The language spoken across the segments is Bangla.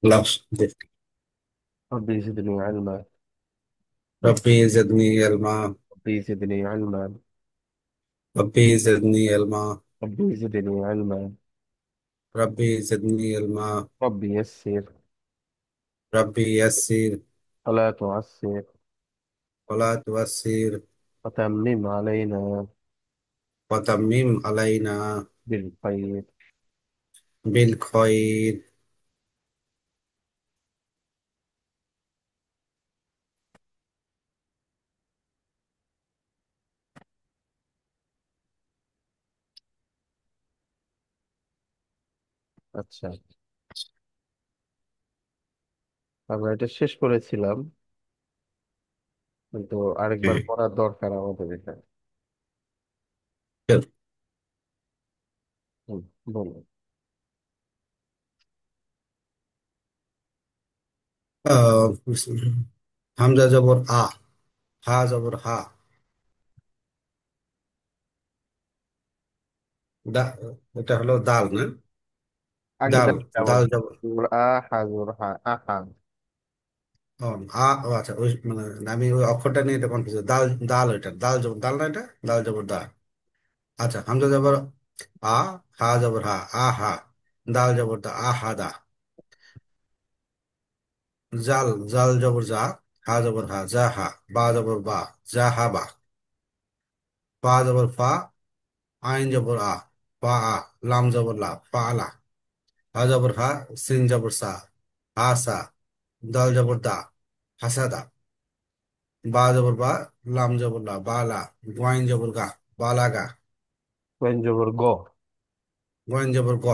خلاص. ربي زدني علما. ربي زدني علما. ربي زدني علما. ربي زدني علما. ربي زدني علما. ربي زدني علما. ربي يسر ربي يسر ولا تعسر ولا تؤثر وتمم علينا وتمم علينا بالخير. بالخير. আচ্ছা, আমরা এটা শেষ করেছিলাম, কিন্তু আরেকবার পড়ার দরকার আমাদের এটা। হুম, বলুন। আহ, হামজা জবর আ, হা জবর হা, দা, এটা হলো দাল না? আগে দাল, দেখতে দাল আমাদের জবর হাজুর হা আহা। ও, ও আচ্ছা, ওই মানে আমি ওই অক্ষরটা নিয়ে এটা কনফিউজ। দাল, দাল, এটা দাল জবর দাল না, এটা দাল জবর দা। আচ্ছা, হামজা জবর আ, হা জবর হা, আ হা, দাল জবর দা, আ হা দা। জাল, জাল জবর জা, হা জবর হা, যা হা, বা জবর বা, যা হা বা। ফা জবর ফা, আইন জবর আ, ফা আ, লাম জবর লা, ফা আলা। হা জবর হা, সিন জবর সা, হা সা। দাল জবর দা, হাসা দা। বা জবর বা, লাম জবর লা, বা লা। গোয়াইন জবর গা, বালা গা। জবর গ। গোয়াইন জবর গ,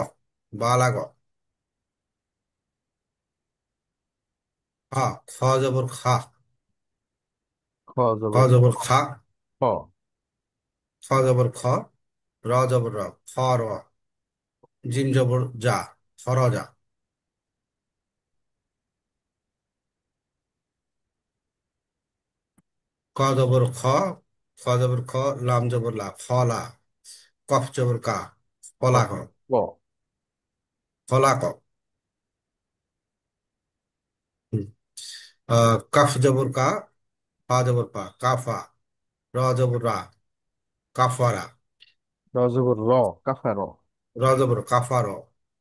বালা গ। খা, খ জবর খা, খ খ জবর জবর খা, খ। খ জবর খ, র জবর র, খ র। জিম জবর যা, খরজা। ক জবর খ, খ জবর খ, লাম জবর লা, ফলা। কফ জবর কা, খ ফলা ক, ক। ফলা ক। হুম। কফ জবর কা, ফা জবর পা, কাফা। র জবর রা, কাফারা। র জবর র, কাফার। র জবর কাফার,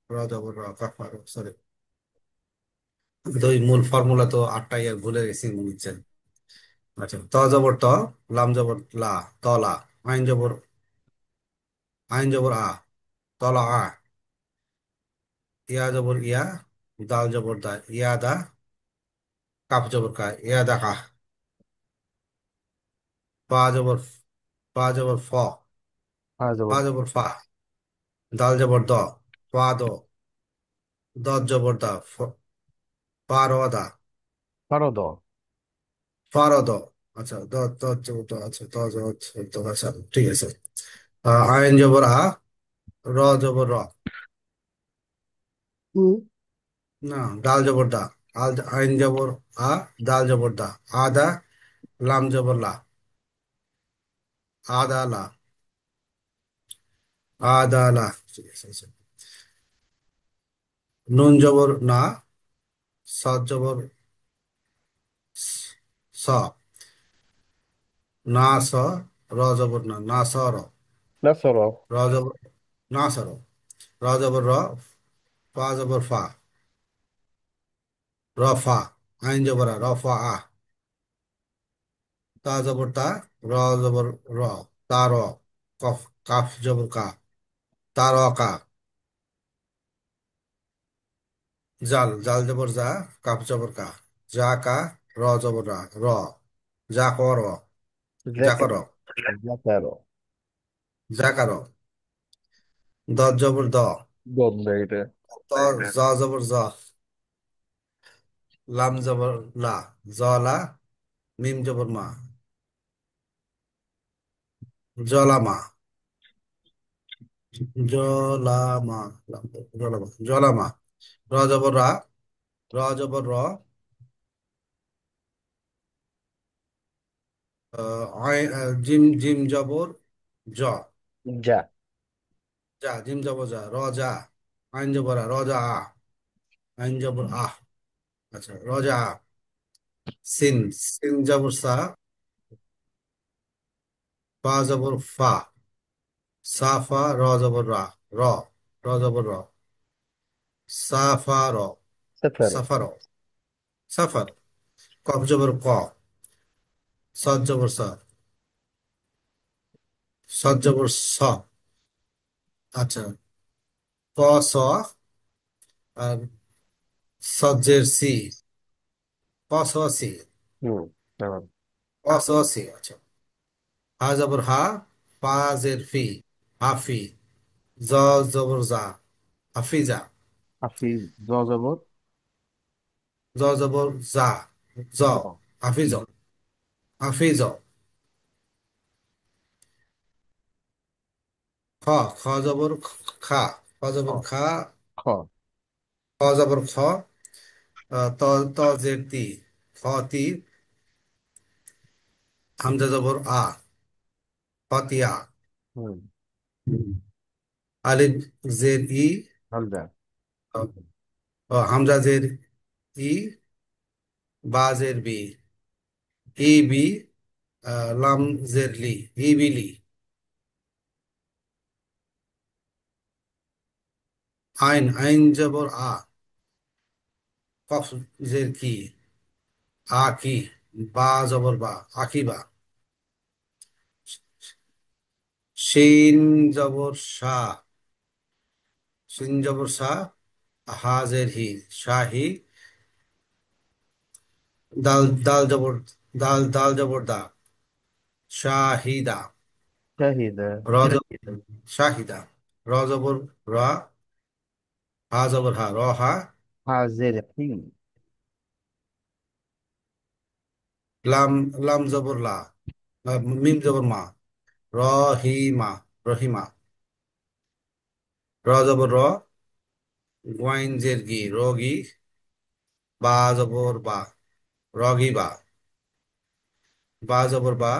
র জবর র কাফার, সরি। তো ওই মূল ফর্মুলা তো আটটাই আর ভুলে গেছি মনে হচ্ছে। আচ্ছা, ত জবর ত, লাম জবর লা, তলা। আইন জবর, আইন জবর আ, তলা আ। ইয়া জবর ইয়া, দাল জবর দা, ইয়া দা। কাফ জবর কা, ইয়া দা কা। ফা জবর, ফা জবর ফ, হা ফা জবর জবর ফা। দাল জবর দ, ফা দ। দ জবর দা, ফা র দা। ফারদ। ফা র দ। আচ্ছা, দ জবর দ, আচ্ছা দ জবর দ, আচ্ছা ঠিক আছে। আইন জবর আ, র জবর র। হুম। না, ডাল জবর দা। আইন জবর আ, দাল জবর দা। আদা, লাম জবর লা, আদা লা, আদা লা। ঠিক আছে, আচ্ছা। নুন জবর না, সদ জবর স, না স। র জবর না, না স র। নাসর। র জবর না স র। র জবর র, ফা জবর ফা, রফা। আইন জবর আ, রফা আ। তা জবর তা, র জবর র, তা র। কফ, কাফ জবর কা, তা র কা। জাল, জাল জবর যা, কাফ জবর কা, যা কা। র জবর রা, র। যা কর, যা কর, জাকার। যা কর। দ জবর দ, গন্ধ এটা। ত জ জবর জ, লাম জবর লা, জ লা। মিম জবর মা, জলামা। জলামা, জলামা, জলামা। র জবর রা, র জবর র। জিম, জিম জবর জ, যা। যা। জিম জবর যা, র যা। আইন জবর আ, র যা আ। আইন জবর আহ। আচ্ছা, রজা। সিন, সিন জবর সা, ফা জবর ফা, সাফা র জবর রা, র, র জবর র, সাফা র, সেফারো। Suffer, suffer. কফ জবর ক, সদ জবর সা, সদ জবর স। আচ্ছা, ক স, আর সজ্জের সি, ক স সি, হুম। তারপর ক স সি। আচ্ছা, হা জবর হা, ফা জের ফি, হাফি, জ জবর জা, হাফিজা, হাফিজ, জ জবর জ জবর জা, জ, জ। হাফিজ, হাফিজ। খ, খ জবর খা, খ খ, জবর খা, খ, খ জবর খ, ত, ত জের তি, খ তি, হামজা জবর আ, ফতিয়া, হুম, আলিফ জের ই, হামজা, হামজা জের ই, বা জের বি, ই বি, লাম জের লি, ই বিলি। আইন, আইন জবর আ, কফ জের কি, আ কি, বা জবর বা, আকিবা। শিন জবর সা, শিন জবর সা, হাজের হি, শাহি, দাল, দাল জবর, দাল, দাল জবর দা, শাহিদা, শাহিদা, র জবর শাহিদা, র জবর রা, হা জবর হা, র হা, হাজের হি, লাম, লাম জবর লা, মিম জবর মা, রহিমা, রহিমা, র জবর র, গোয়াইন জের গি, রগি, বা জবর বা, রগিবা, বা জবর বা,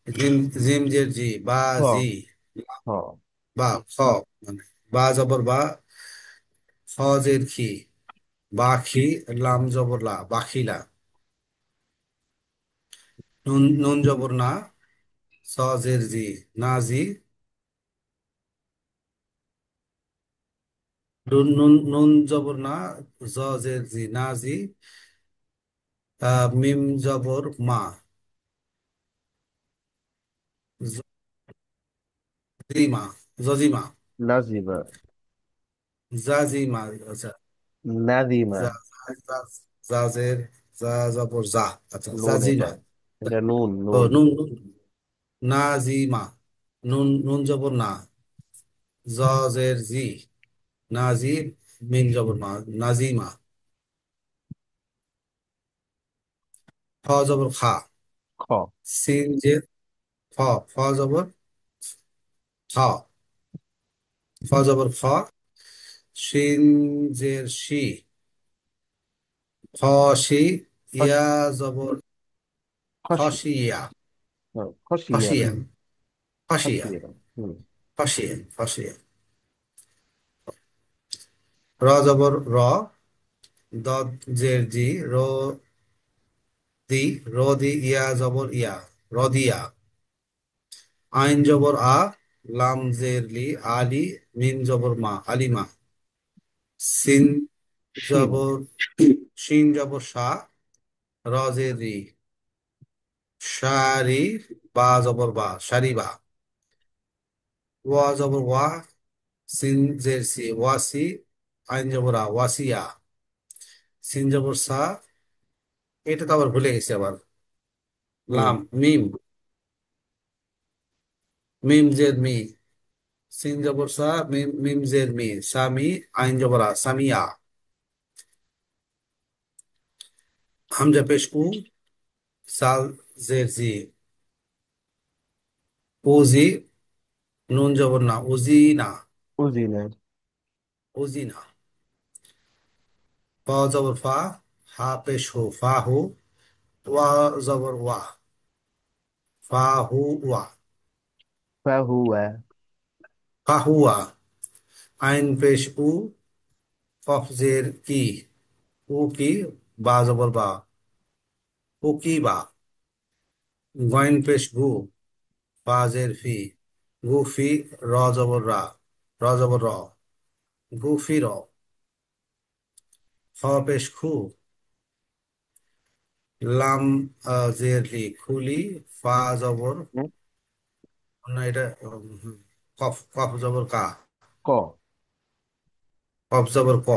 জিম, জিম জের জি, বা খ, জি, খ, বা খ, মানে বা জবর বা, খ জের খি, বাখি, লাম জবর লা, বাখিলা, নুন, নুন জবর না, স জের জি, নাজি, নুন, নুন, নুন জবর না, জ জের জি, নাজি, মিম জবর মা, জিমা, জজিমা, নাজিবা, জাজিমা। আচ্ছা, নাদিমা, জা, জাজের, জা জবর জা। আচ্ছা, নুন এটা, জাজিমা। এটা নুন, ও নুন, নুন, নুন, নাজিমা, নুন, নুন জবর না, জের জি, নাজি, মিম জবর মা, নাজিমা। খ জবর খা, খ, সিন জের খ, খ জবর খ, খ জবর খ, শিন জের শি, খসি, খস, ইয়া জবর খসি, খসিয়া, খসিয়া, খসিয়া, খসিয়া, খসিয়া, হুম, খসিয়া, খসিয়া। র জবর র, দ জের জি, রো দি, রো দি, ইয়া জবর ইয়া, রদিয়া। আইন জবর আ, লাম জের লি, আলি, মিম জবর মা, আলিমা। সিন শিন, জবর, শিন জবর সা, র জের রি, সারি, বা জবর বা, সারিবা। ওয়া জবর ওয়া, সিন জের সি, ওয়াসি, আইন জবর আ, ওয়াসিয়া। সিন জবর সা, এটা তো আবার ভুলে গেছি আবার, হুম, লাম, মিম, মিম জের মি, সিন জবর সা, মিম, মিম জের মি, সামি, আইন জবর আ, সামিয়া। হামজা পেশ উ, সাল জের জি, উজি, নুন জবর না, উজি না, উজিনে, উজি না। ক জবর ফা, হা পেশ হু, ফা হু, ওয়া জবর ওয়া, ফা হু ওয়া, ফাহুয়া, ফা হুয়া। আইন পেশ উ, কফ জের কি, উ কি, বা জবর বা, উ কি বা। গইন পেশ গু, ফা জের ফি, গু ফি, র জবর রা, র জবর র, গু ফি র। খ পেশ খু, লাম জের লি, খুলি, ফা জবর হুম, না এটা কফ, কফ জবর কা, ক। কফ জবর ক,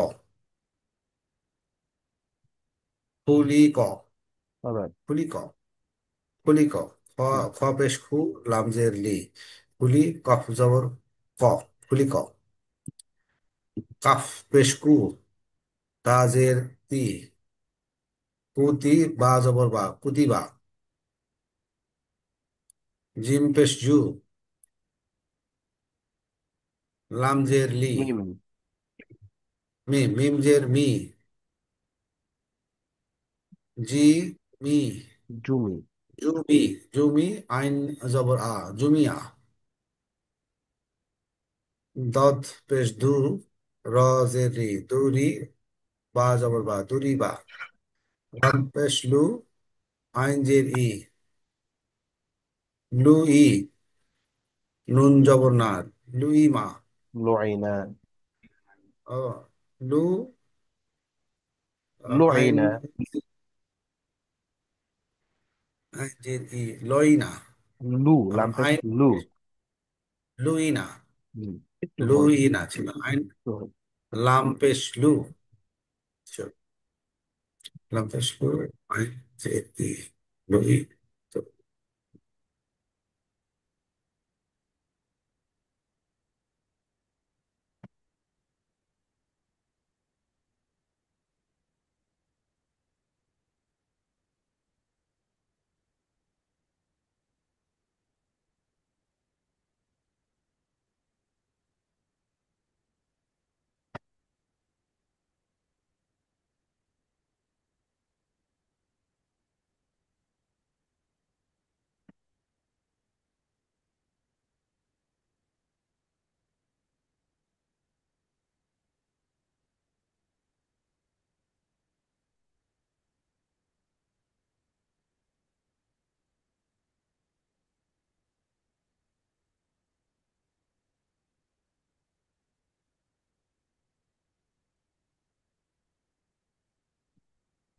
খুলি ক, অলরাইট। খুলি ক, খুলি ক। খ, হুম, খ পেশ খু, লাম জের লি, খুলি, কফ জবর ক, খুলি ক। কাফ পেশ কু, তা জের তি, কুতি, বা জবর বা, কুতি বা। জিম পেশ জু, লাম জের লি, মিম। মিম, মিম জের মি, জি মি, জুমি। জুমি, জুমি, আইন জবর আ, জুমিয়া। দদ পেশ দু, র জের রি, দুরি, বা জবর বা, দুরি বা। লাম পেশ লু, আইন জের ই, লু ই, নুন জবর না, লুই মা। লুইনা। ও, লু, আইন, লুইনা। আইন জের ই, লইনা। লু, লাম পেশ আইন লু। লুইনা, হুম, একটু বড়। লুইনা ছিল আইন। তো, লাম পেশ লু, লাম পেশ লু, আইন জের ই, লুই। তো,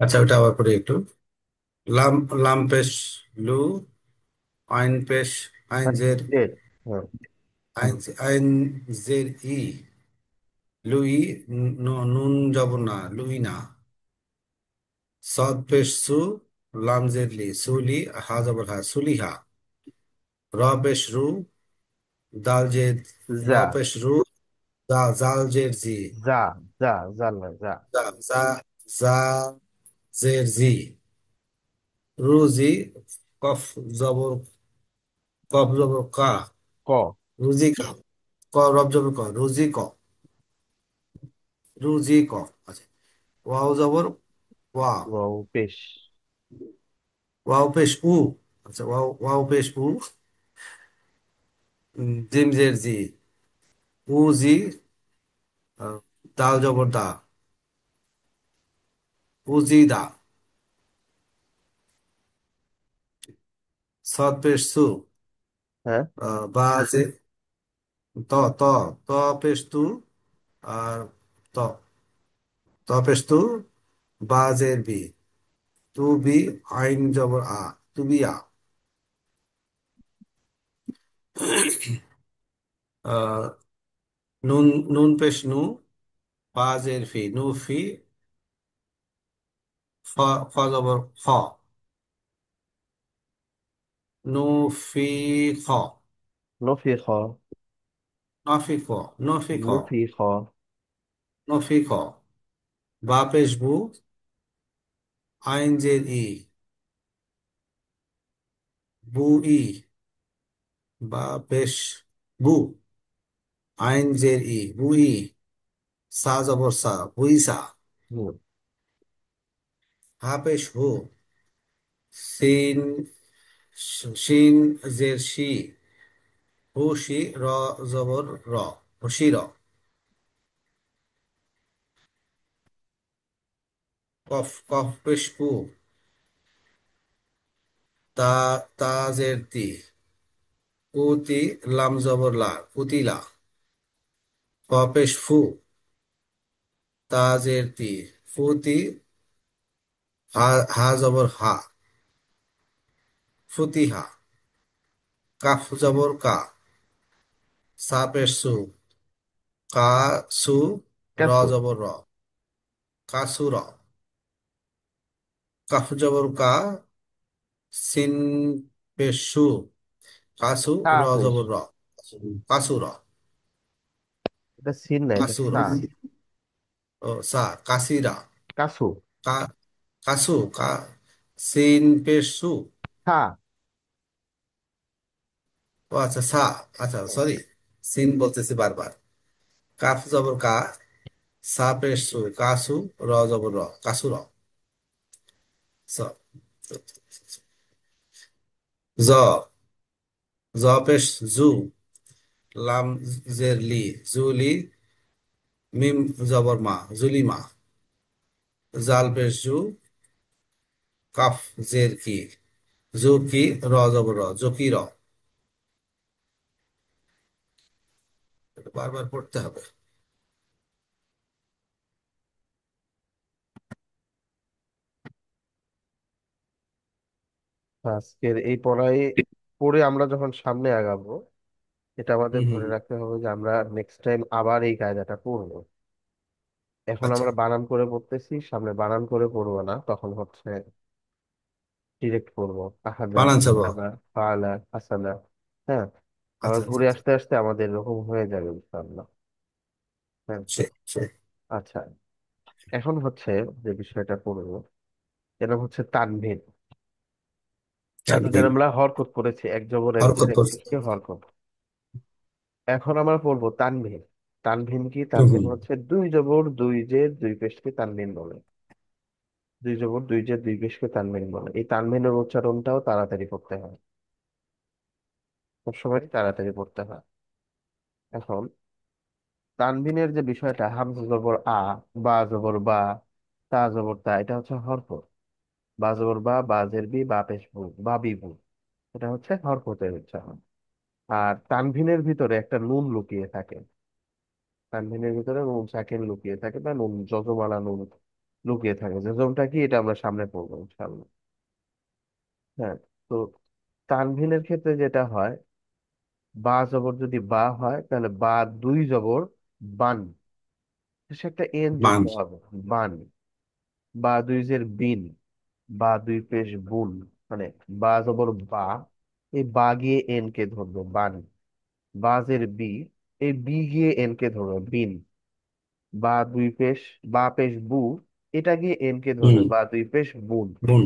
আচ্ছা ওটা আবার পরে একটু। লাম, লাম পেশ লু, আইন পেশ, আইন জের, জেড। হ্যাঁ। আইন, আইন জের ই, লুই, নুন জবর না, লুই না। সদ পেশ সু, লাম জের লি, সুলি, হা জবর হা, সুলিহা। র পেশ রু, দাল জের, র যা। পেশ রু, জাল জের জি, যা। যা। জাল না, যা। জা, জা, জা জের জি, রুজি, কফ জবর, কফ জবর কা, ক। রুজি কা, ক রব জবর ক, রুজি ক, রুজি ক। আচ্ছা, ওয়াও জবর ওয়া, ওয়াও পেশ। ওয়াও পেশ উ। আচ্ছা, ওয়াও, ওয়াও পেশ উ, জিম জের জি, উ জি, দাল জবর দা, উজি দা। সদ পেশ সু, হ্যাঁ। বা জে, ত, ত, ত পেশ তু, আর ত, ত পেশ তু, বা জের বি, তু বি, আইন জবর আ, তুবিয়া। আহ, নুন, নুন পেশ নু, ফা জের ফি, নু ফি, ফ, খ জবর খ, নু ফি খ, নফিখ। নফি খ, নফি খ, নুফিখ। নফি খ। বা পেশ বু, আইন জের ই, বু ই, বা পেশ বু, আইন জের ই, বুই, সা জবর সা, বুই সা। হুম। হা পেশ হু, সিন, শিন জের শি, হুশি, র জবর র, হুশি র। কফ কফ পেশ কু, তা তাজের তি, কুতি লাম জবর লা, কুতিলা। ফ পেশ ফু, তাজের তি, ফুতি, হা হা জবর হা, ফুতিহা। কাফ জবর কা, সা পেশ সু, কা সু, র ক্যাসু। জবর র, কাসুর। কাফ জবর কা, সিন পেশ সু, কাসু, তা র পেশ। জবর র, কাসুর। এটা সিন না, এটা কাসুর। সা। ও সা, কাসিরা। কাসু। কা কাসু, সিন পেশ সু। সা। ও আচ্ছা সা, আচ্ছা সরি, সিন বলতেছি বারবার। কাফ জবর কা, সা পেশ সু, কাসু, র জবর র, কাসুর। স জ জ পেশ জু, লাম জের লি, জুলি, মিম জবর মা, জুলিমা। জাল পেশ জু, কাফ জের কি, জু কি, র জবর র, জকির। এটা বারবার পড়তে হবে। আজকের এই পড়াই পড়ে আমরা যখন সামনে আগাবো, এটা আমাদের হম ধরে হম। রাখতে হবে যে আমরা নেক্সট টাইম আবার এই কায়দাটা পড়বো। এখন আচ্ছা, আমরা বানান করে পড়তেছি, সামনে বানান করে পড়বো না, তখন হচ্ছে ডিরেক্ট পড়বো। আহাদা, বানান চাবো। কাতাবা, ফাআলা, হাসানা। হ্যাঁ, আমরা আচ্ছা আচ্ছা ঘুরে আচ্ছা। আসতে আসতে আমাদের এরকম হয়ে যাবে ইনশাআল্লাহ। হ্যাঁ। ঠিক ঠিক। আচ্ছা, এখন হচ্ছে যে বিষয়টা পড়বো, এটা হচ্ছে তানভীর। এতদিন তানভীর। আমরা হরকত পড়েছি, এক জবর এক জের হরকত এক পড়ছি। পেশকে হরকত। এখন আমরা পড়বো তানভীর। তানভীর কি? হম তানভীর হম। হচ্ছে দুই জবর দুই জের দুই পেশকে তানভীর বলে। দুই জবর দুই জের দুই পেশকে তানভীর বলে। এই তানভীরের উচ্চারণটাও তাড়াতাড়ি করতে হয়, সবসময় তাড়াতাড়ি পড়তে হয়। এখন তানভীরের যে বিষয়টা, হামজা জবর আ, বা জবর বা, তা জবর তা, এটা হচ্ছে হরকত। বা জবর বা, বা জের বি, বা পেশ বু, বা বিবু, এটা হচ্ছে হরকতের উচ্চারণ। আর তানভীরের ভিতরে একটা নুন লুকিয়ে থাকে। তানভীরের ভিতরে নুন সাকিন লুকিয়ে থাকে, বা নুন যজমালা নুন লুকিয়ে থাকে। যজমটা কি, এটা আমরা সামনে পড়বো ইনশাআল্লাহ। হ্যাঁ। তো তানভীরের ক্ষেত্রে যেটা হয়, বা জবর যদি বা হয়, তাহলে বা দুই জবর বান, শেষে একটা এন মান। যুক্ত হবে। বান। বা দুই জের বিন, বা দুই পেশ বুন, মানে বা জবর বা, এই বা গিয়ে এন কে ধরবে, বান। বাজের বি, এই বি গিয়ে এন কে ধরবে, বিন। বা দুই পেশ, বা পেশ বু, এটা গিয়ে এন কে হুম। ধরবে, বা দুই পেশ বুন। বুন।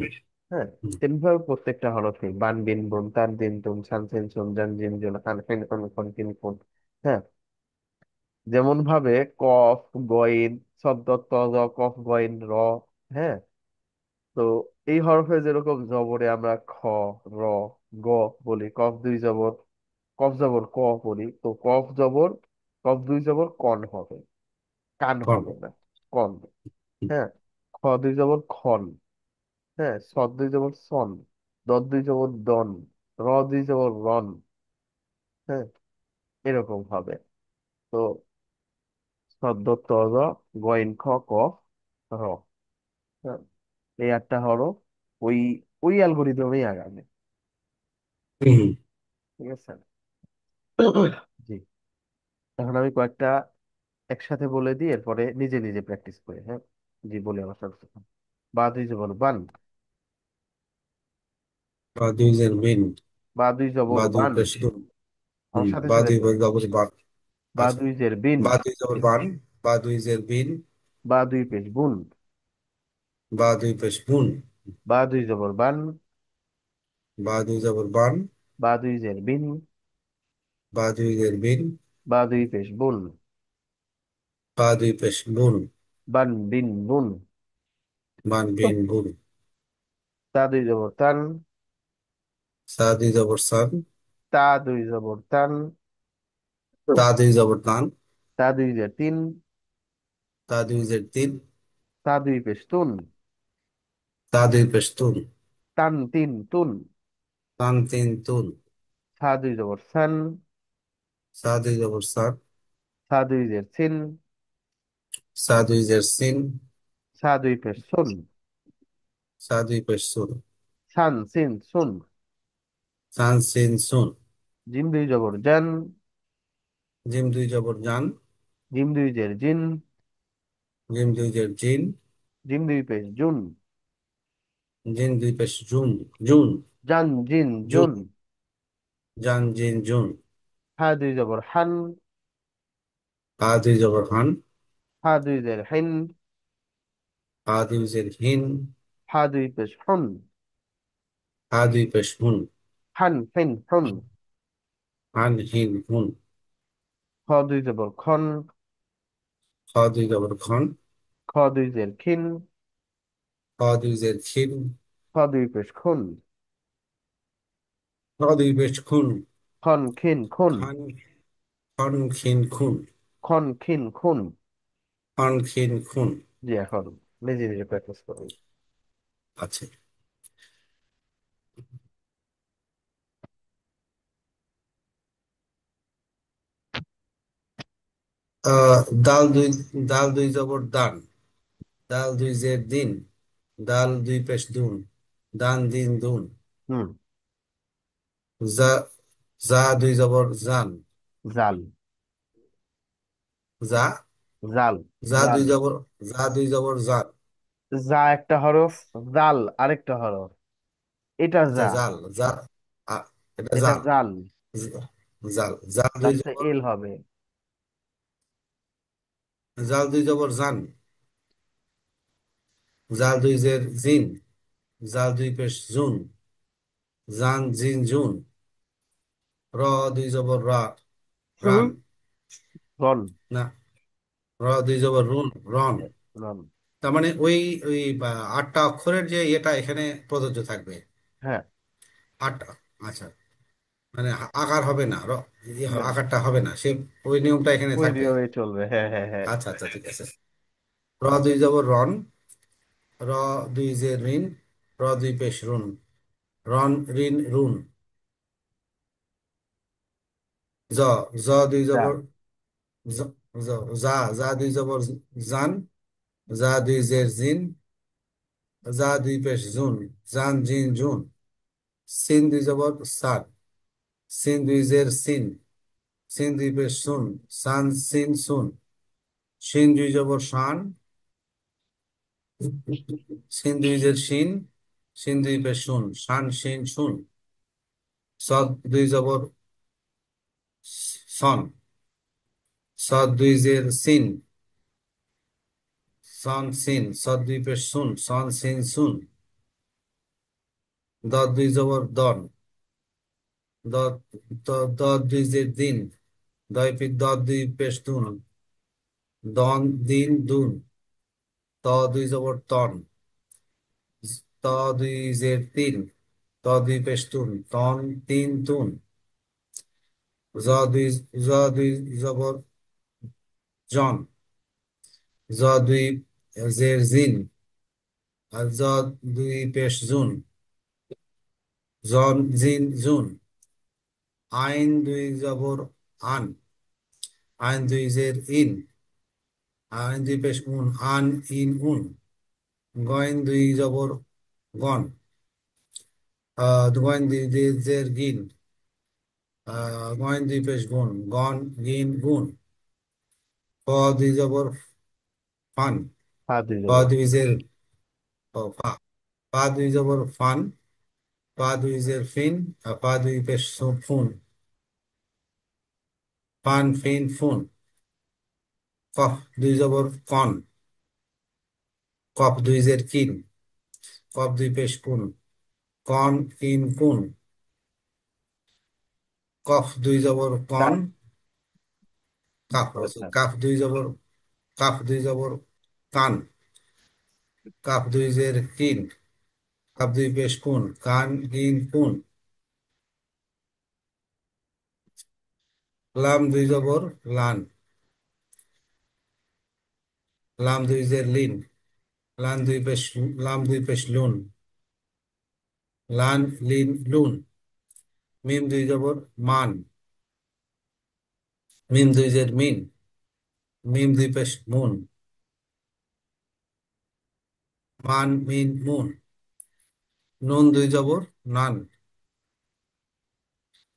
হ্যাঁ। হুম। তেমনিভাবে প্রত্যেকটা হরফে বান বিন বুন তান দিন তুম সান সিন সুন জান জিন জুন হান ফিন কুন কুন কিন কুন। হ্যাঁ। যেমন ভাবে কফ, গইন, সদ্দ, ত, জ, কফ গইন র। হ্যাঁ। তো এই হরফে যেরকম জবরে আমরা খ, র, গ বলি, কফ দুই জবর, কফ জবর ক বলি, তো কফ জবর, কফ দুই জবর কন হবে, কান কর্ম। হবে না, কন। হ্যাঁ। খ দুই জবর খন। হ্যাঁ। সদ দুই জবর সন। দদ দুই জবর দন। র দুই জবর রন। হ্যাঁ। এরকম হবে। তো সদ্য ত, জ, গইন খ, কফ, র। হ্যাঁ। এই আটটা হরফ ওই ওই অ্যালগোরিদমেই আগাবে। হুম। ঠিক আছে। জি। এখন আমি কয়েকটা একসাথে বলে দিই, এরপরে নিজে নিজে প্র্যাকটিস করি। হ্যাঁ। জি, বলি আমার সাথে। বা দুই জবর বান। বা দুই জের মিন, বা দুই জবর বা দুই বান। পেশ দুন। আমার হুম। সাথে বা সাথে দুই বলি। জবর বান। বা আচ্ছা। দুই জের বিন। বা দুই জবর বান, বা দুই জের বিন, বা দুই পেশ বুন। বা দুই পেশ বুন। বা দুই জবর বান। বা দুই জবর বান, বা দুই জের বিন। বা দুই জের বিন, বা দুই পেশ বুন। বা দুই পেশ বুন। বান বিন বুন। বান বিন বুন। তা দুই জবর তান। সা দুই জবর সান, তা দুই জবর তান। তা দুই জবর তান, তা দুই জের তিন। তা দুই জের তিন, তা দুই পেশ তুন। তা দুই পেশ তুন। তান তিন তুন। তান তিন তুন। সা দুই জবর সান। সা দুই জবর সাত। সা দুই জের সিন। সা দুই জের সিন। সা দুই পেশ সুন। সা দুই পেশ সুন। সান সিন সুন। সান সিন সুন। জিম দুই জবর জান। জিম দুই জবর জান। জিম দুই জের জিন। জিম দুই জের জিন। জিম দুই পেশ জুন। জিন দুই পেশ জুন। জুন। জান জিন জুন। জুন। জান জিন জুন। হা দুই জবর হান। হা দুই জবর হান। হা দুই জের হিন। হা দুই জের হিন। হা দুই পেশ হুন। হা দুই পেশ হুন। হান হিন হুন। হান হিন হুন। খ দুই জবর খন। খ দুই জবর খন। খ দুই জের খিন। খ দুই জের খিন। খ দুই পেশ খুন। খ দুই পেশ খুন। খন খিন খুন। খান। খন খিন খুন। খন খিন খুন। খন খিন খুন। জি, এখন নিজে নিজে প্র্যাকটিস করুন। আছে। দাল দুই। দাল দুই জবর দান। দাল দুই জের দিন। দাল দুই পেশ দুন। দান দিন দুন। হুম। যা। যা দুই জবর জান। জাল। যা। জাল। যা জাল। দুই জবর। যা দুই জবর জান। যা একটা হরফ, জাল আরেকটা হরফ। এটা আচ্ছা যা। জাল। যা। আ, এটা এটা জাল। জাল। জাল। জাল দুই লাস্টে জবর। এল হবে। জাল দুই জবর জান। জাল দুই জের জিন। জাল দুই পেশ জুন। জান জিন জুন। র দুই জবর রা। রান। হুম। রন। না। র দুই জবর রুন রন। রন। তার মানে ওই ওই আটটা অক্ষরের যে এটা এখানে প্রযোজ্য থাকবে। হ্যাঁ। আটটা। আচ্ছা। মানে আকার হবে না না, আকারটা হবে না সে। ওই নিয়মটা এখানে ওই থাকবে। নিয়মে চলবে, হ্যাঁ হ্যাঁ হ্যাঁ। আচ্ছা আচ্ছা ঠিক আছে। র দুই জবর রন। র দুই জে রিন। র দুই পেশ রুন। রন রিন রুন। জ। জ দুই যা। জবর জ- যা। যা দুই জবর জান। যা দুই জের জিন। যা দুই পেশ জুন। জান জিন জুন। সিন দুই জবর সান। সিন দুই জের সিন। সিন দুই পেশ সুন। সান সিন সুন। সিন দুই জবর শান। সিন দুই জের শিন। সিন দুই পেশ শুন। শান শিন শুন। সদ দুই জবর সন। সদ দুই জের সিন। সন সিন। সদ দুই পেশ শুন। সন সিন শুন। দদ দুই জবর দন। দদ। দদ দুই জের দিন। দদ দুই পেশ দুন। দন দিন দুন। ত দুই জবর তন। ত দুই জের তিন। ত দুই পেশ তুন। তন তিন তুন। জ দুই। জ দুই জবর জন। জ দুই জের জিন। আর জ দুই পেশ জুন। জন জিন জুন। আইন দুই জবর আন। আইন দুই জের ইন। আইন দুই পেশ উন। আন ইন উন। গয়েন দুই জবর গন। গয়েন দুই জের গিন। গয়েন দুই পেশ গুন। গন গিন গুন। প দুই জবর ফান। পা দুই প জবর। দুই জের ফা। পা দুই জবর ফান। পা দুই জের ফিন। পা দুই পেশ ফুন। ফান ফিন ফুন। কফ দুই জবর কন। কফ দুই জের কিন। কফ দুই পেশ কুন। কন কিন কুন। কফ দুই জবর কন। কার। কাফ আছে। কাফ দুই জবর। কাফ দুই জবর কান। কাফ দুই জের কিন। কাফ দুই পেশ কুন। কান কিন কুন। লাম দুই জবর লান। লাম দুই জের লিন। লান দুই পেশ, লাম দুই পেশ লুন, লান লিন লুন। মিম দুই জবর মান, মিম দুই জের মিন, মিম দুই পেশ মুন, মান মিন মুন। নুন দুই জবর নান,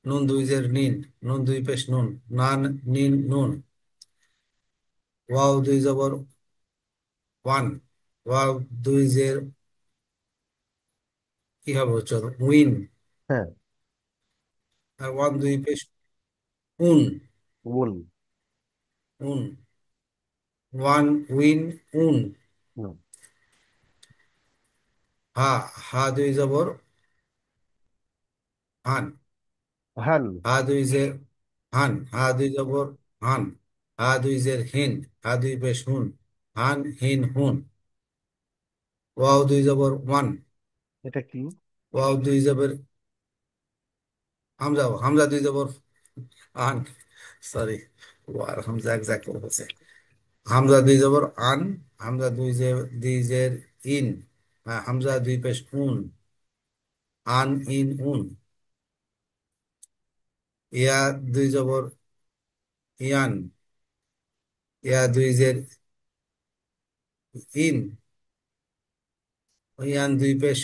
নুন দুই জের নিন, নুন দুই পেশ নুন, নান নিন নুন। ওয়াও দুই জবর ওয়ান, ওয়াও দুই জের কি হবে উচ্চার উইন। হ্যাঁ। আর ওয়ান দুই পেশ উন, উল। উন। ওয়ান উইন উন। হুম। হা, হা দুই জবর হান, হান। হা দুই জের হান, হা দুই জবর হান, হা দুই জের হিন, হা দুই পেশ হুন, হান হিন হুন। ওয়াও দুই জবর ওয়ান, এটা কি? ওয়াও দুই জবর হামজা, হামজা দুই জবর আন, সরি, ওয়ার হামজা এক জায়গায় হচ্ছে। হামজা দুই জবর আন, হামজা দুই জের ইন, হামজা দুই পেশ উন, আন ইন উন। ইয়া দুই জবর ইয়ান, ইয়া দুই জের ইন, ইয়ান দুই পেশ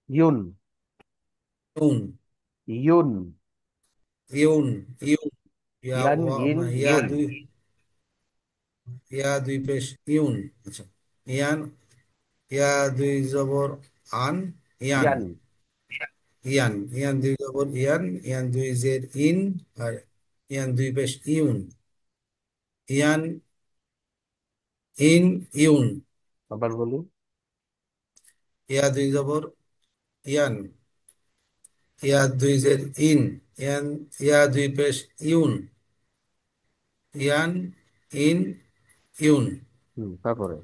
ইউন। উন, ইউন। ইউন, ইউন। ইয়া ইয়ান ইন ইয়া ইউন। দুই, ইয়া দুই পেশ ইউন। আচ্ছা, ইয়ান, ইয়া দুই জবর আন, ইয়ান, ইয়ান। ইয়ান, ইয়ান দুই জবর ইয়ান, ইয়ান দুই জের ইন, আর ইয়ান দুই পেশ ইউন, ইয়ান ইন ইউন। আবার বলি। ইয়া দুই জবর ইয়ান, ইয়া দুই জের ইন, ইয়ান, ইয়া দুই পেশ ইউন, ইয়ান ইন ইউন। তারপরে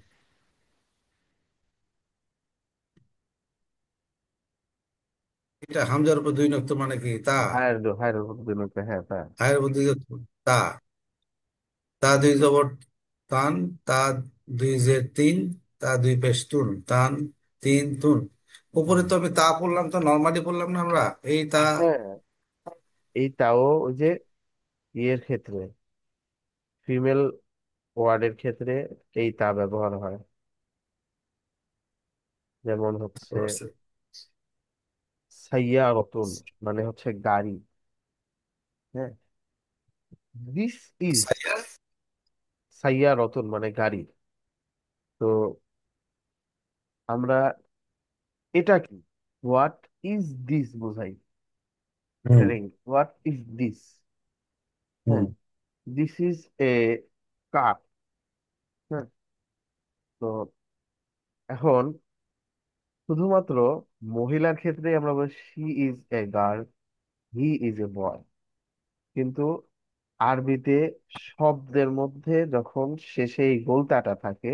এটা হামজার উপর দুই নক্ত মানে কি তা, হায়ার হায়ার বিনুতে, হ্যাঁ তা। হায়ের উপর দুই নক্ত তা, তা দুই জবর তান, তা দুই জের তিন, তা দুই পেশ তুন, তান তিন তুন। উপরে হুম। তো আমি তা পড়লাম, তো নর্মালি পড়লাম না আমরা এই তা। হ্যাঁ, এই তাও ওই যে ইয়ের ক্ষেত্রে, ফিমেল ওয়ার্ডের ক্ষেত্রে এই তা ব্যবহার হয়। যেমন হচ্ছে সাইয়ারতুন, মানে হচ্ছে গাড়ি। হ্যাঁ, দিস ইজ সাইয়ারতুন মানে গাড়ি। তো আমরা এটা কি, হোয়াট ইজ দিস বোঝাই। হুম, হোয়াট ইজ দিস। হুম, হ্যাঁ, দিস ইজ এ কার। হ্যাঁ। তো এখন শুধুমাত্র মহিলার ক্ষেত্রে আমরা বলি she is a girl, he is a boy. কিন্তু আরবিতে শব্দের মধ্যে যখন শেষে এই গোলতাটা থাকে,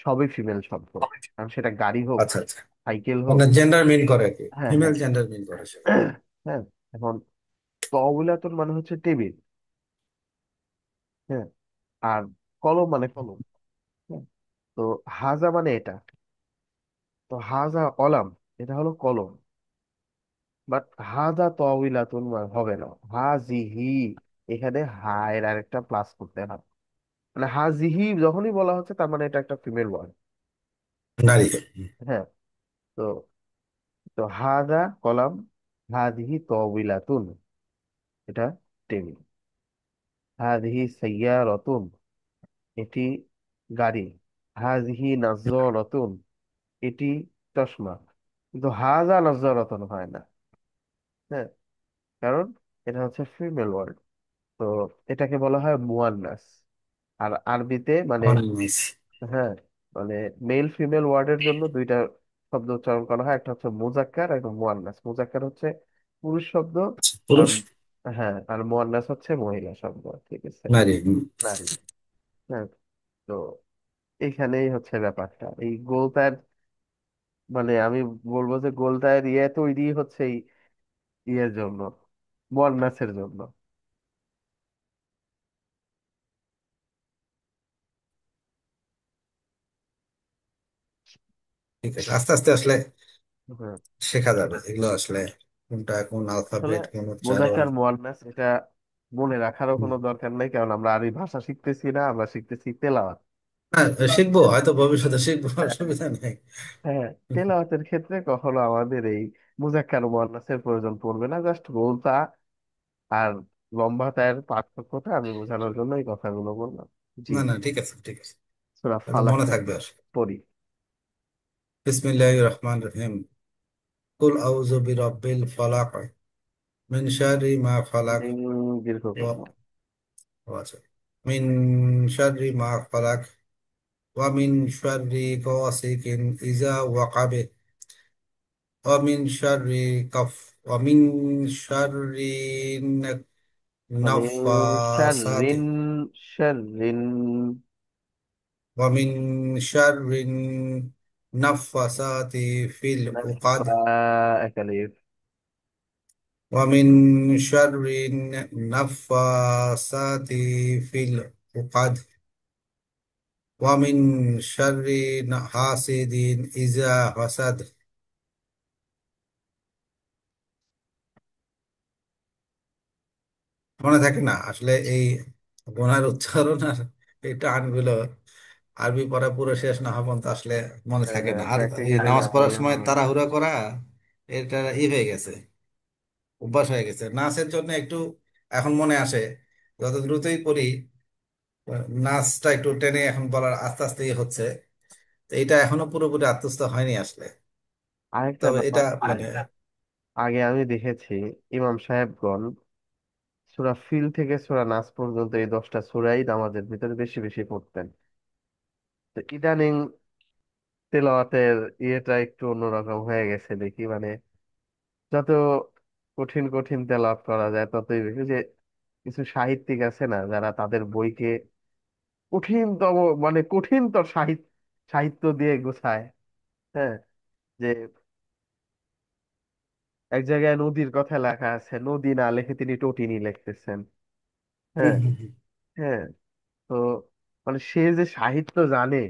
সবই ফিমেল শব্দ। কারণ সেটা গাড়ি হোক, আচ্ছা আচ্ছা, সাইকেল হোক। মানে জেন্ডার মিন করে কি, হ্যাঁ, ফিমেল হ্যাঁ। জেন্ডার মিন করে সে। হ্যাঁ। এখন তওলাতুন মানে হচ্ছে টেবিল। হ্যাঁ। আর কলম মানে কলম। হ্যাঁ। তো হাজা মানে এটা। তো হাজা কলাম, এটা হলো কলম। বাট হাজা তওইলাতুন হবে না, হাজিহি। এখানে হায়ের আরেকটা প্লাস করতে হবে। মানে হাজিহি যখনই বলা হচ্ছে তার মানে এটা একটা ফিমেল ওয়ার্ড। নারী। হ্যাঁ। তো তো হাজা কলাম, হাদিহি তওবিলাতুন, এটা টেবিল। হাদিহি সাইয়ারাতুন, এটি গাড়ি। হাদিহি নাজ্জারাতুন, এটি চশমা। কিন্তু হাজা নাজ্জারাতুন হয় না। হ্যাঁ, কারণ এটা হচ্ছে ফিমেল ওয়ার্ড। তো এটাকে বলা হয় মুয়ান্নাস। আর আরবিতে মানে, অনিমেষ। হ্যাঁ, মানে মেল ফিমেল ওয়ার্ডের জন্য দুইটা শব্দ উচ্চারণ করা হয়, একটা হচ্ছে মুজাক্কার আর একটা মুয়ান্নাস। মুজাক্কার হচ্ছে পুরুষ শব্দ, আর পুরুষ, হ্যাঁ, আর মুয়ান্নাস হচ্ছে মহিলা শব্দ। ঠিক আছে, নারী। নারী। হ্যাঁ। তো এইখানেই হচ্ছে ব্যাপারটা, এই গোলতার, মানে আমি বলবো যে গোলতার ইয়ে তৈরি হচ্ছে এই ইয়ের জন্য, মুয়ান্নাসের জন্য। ঠিক আছে, আস্তে আস্তে আসলে হুম। শেখা যাবে এগুলো আসলে, কোনটা কোন আসলে আলফাবেট কোন উচ্চারণ। মোজাক্কার মুয়ান্নাস এটা মনে রাখারও হুম। কোনো দরকার নেই, কারণ আমরা আরবি ভাষা শিখতেছি না, আমরা শিখতেছি তেলাওয়াত। হ্যাঁ, শিখবো হয়তো ভবিষ্যতে, শিখবো, অসুবিধা নেই। হ্যাঁ, তেলাওয়াতের ক্ষেত্রে কখনো আমাদের এই মুজাক্কার মুয়ান্নাসের প্রয়োজন পড়বে না, জাস্ট গোলতা আর লম্বা তায়ের পার্থক্যটা আমি বোঝানোর জন্য এই কথাগুলো বললাম। জি। না না, ঠিক আছে ঠিক আছে, সূরা এটা মনে ফালাকটা থাকবে আসলে। পড়ি। বিসমিল্লাহির রহমানির রহিম। কুল আউযু বিরাব্বিল ফালাক, মিন শাররি মা ফালাক, মিন দীর্ঘ করব। ও আচ্ছা, মিন শাররি মা ফালাক, ওয়া মিন শাররি গাসিকিন ইযা ওয়াকাবে, ওয়া মিন শাররি কাফ, ওয়া মিন শাররি ومن شر নাফাসাতি, شر ওয়া মিন শাররি নাফাসাতি ফিল উকাদ, نفاء كليف. ওয়া মিন শাররি নাফাসাতি ফিল উকাদ, ওয়া মিন শাররি হাসিদিন ইজা হাসাদ। মনে থাকে না আসলে এই গোনার উচ্চারণ আর এই টানগুলো, আরবি পড়া পুরো শেষ না হওয়া পর্যন্ত আসলে মনে থাকে না। আর এই প্র্যাকটিক্যালি নামাজ না পড়ার করলে সময় হবে না। তাড়াহুড়া করা, এটা হয়ে গেছে, অভ্যাস হয়ে গেছে। নাচের জন্য একটু এখন মনে আসে, যত দ্রুতই পড়ি, নাচটা একটু টেনে এখন বলার আস্তে আস্তে হচ্ছে। তো এটা এখনো পুরোপুরি আত্মস্থ হয়নি আসলে। আরেকটা তবে এটা ব্যাপার, মানে আগে আমি দেখেছি ইমাম সাহেবগণ সূরা ফিল থেকে সূরা নাস পর্যন্ত এই 10টা সূরাই নামাজের ভিতরে বেশি বেশি পড়তেন। তো ইদানিং তেলাওয়াতের ইয়েটা একটু অন্যরকম হয়ে গেছে দেখি, মানে যত কঠিন কঠিন তেলাওয়াত করা যায় ততই বেশি। যে কিছু সাহিত্যিক আছে না, যারা তাদের বইকে কঠিনতম, মানে কঠিনতর সাহিত্য সাহিত্য দিয়ে গোছায়। হ্যাঁ, যে এক জায়গায় নদীর কথা লেখা আছে, নদী না লিখে তিনি টটিনি লিখতেছেন। হুম হ্যাঁ। হুম হুম। হ্যাঁ। তো মানে সে যে সাহিত্য জানে,